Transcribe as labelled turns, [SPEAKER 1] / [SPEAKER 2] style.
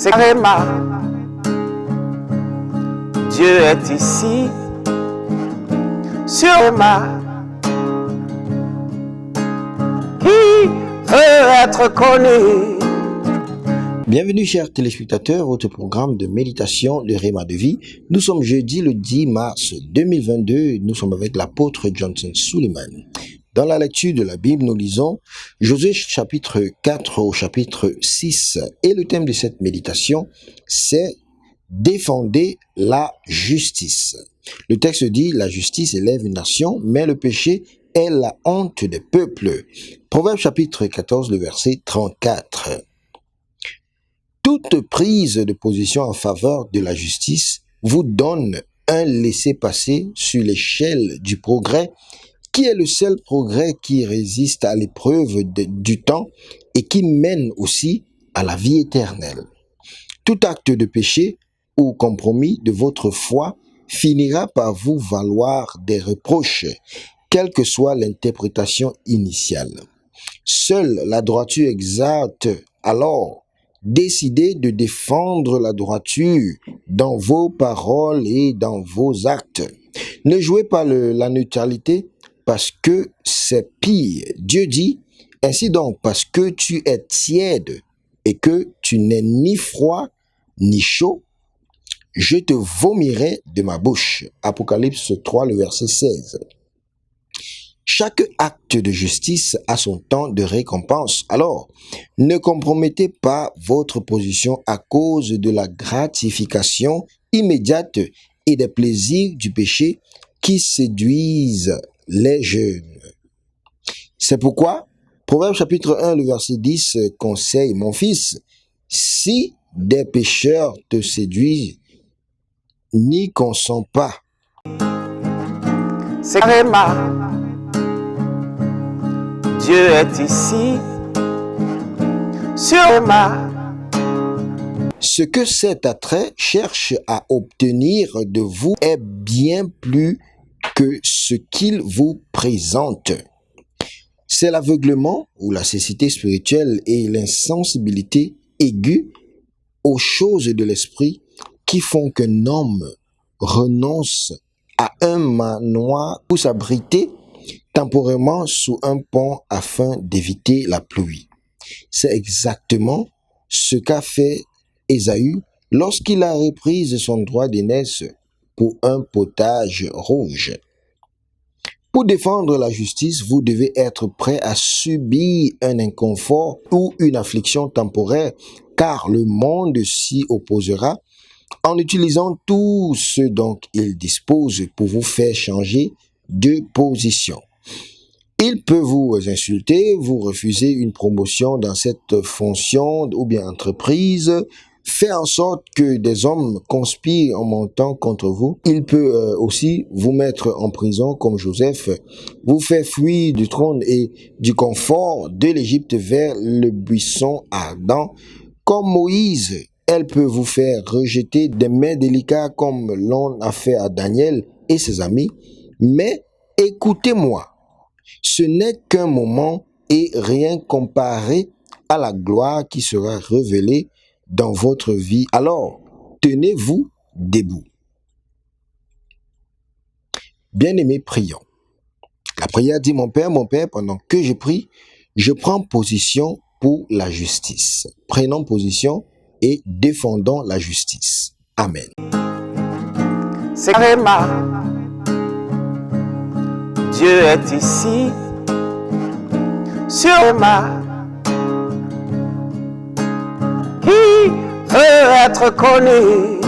[SPEAKER 1] c'est Réma. Dieu est ici, sur Réma. Qui veut être connu?
[SPEAKER 2] Bienvenue chers téléspectateurs, votre programme de méditation de Réma de vie. Nous sommes jeudi le 10 mars 2022, nous sommes avec l'apôtre Johnson Suleiman. Dans la lecture de la Bible, nous lisons Josué chapitre 4 au chapitre 6. Et le thème de cette méditation, c'est « Défendez la justice ». Le texte dit « La justice élève une nation, mais le péché est la honte des peuples ». Proverbe chapitre 14, le verset 34. Toute prise de position en faveur de la justice vous donne un laissez-passer sur l'échelle du progrès, qui est le seul progrès qui résiste à l'épreuve du temps et qui mène aussi à la vie éternelle. Tout acte de péché ou compromis de votre foi finira par vous valoir des reproches, quelle que soit l'interprétation initiale. Seule la droiture exalte alors. Décidez de défendre la droiture dans vos paroles et dans vos actes. Ne jouez pas la neutralité parce que c'est pire. Dieu dit, ainsi donc, parce que tu es tiède et que tu n'es ni froid ni chaud, je te vomirai de ma bouche. Apocalypse 3, le verset 16. Chaque acte de justice a son temps de récompense. Alors, ne compromettez pas votre position à cause de la gratification immédiate et des plaisirs du péché qui séduisent les jeunes. C'est pourquoi, Proverbe chapitre 1, le verset 10 conseille, mon fils, si des pécheurs te séduisent, n'y consens pas.
[SPEAKER 1] C'est Réma. Dieu est ici, sur Réma.
[SPEAKER 2] Ce que cet attrait cherche à obtenir de vous est bien plus que ce qu'il vous présente. C'est l'aveuglement ou la cécité spirituelle et l'insensibilité aiguë aux choses de l'esprit qui font qu'un homme renonce à un manoir pour s'abriter temporairement sous un pont afin d'éviter la pluie. C'est exactement ce qu'a fait Ésaü lorsqu'il a repris son droit d'aînesse pour un potage rouge. Pour défendre la justice, vous devez être prêt à subir un inconfort ou une affliction temporaire, car le monde s'y opposera en utilisant tout ce dont il dispose pour vous faire changer de position. Il peut vous insulter, vous refuser une promotion dans cette fonction ou bien entreprise, faire en sorte que des hommes conspirent en montant contre vous. Il peut aussi vous mettre en prison comme Joseph, vous faire fuir du trône et du confort de l'Égypte vers le buisson ardent. Comme Moïse, elle peut vous faire rejeter des mains délicates comme l'on a fait à Daniel et ses amis. Mais écoutez-moi. Ce n'est qu'un moment et rien comparé à la gloire qui sera révélée dans votre vie. Alors, tenez-vous debout. Bien-aimés, prions. La prière dit, mon Père, pendant que je prie, je prends position pour la justice. Prenons position et défendons la justice. Amen.
[SPEAKER 1] C'est Réma. Dieu est ici, sur Réma. Qui veut être connu?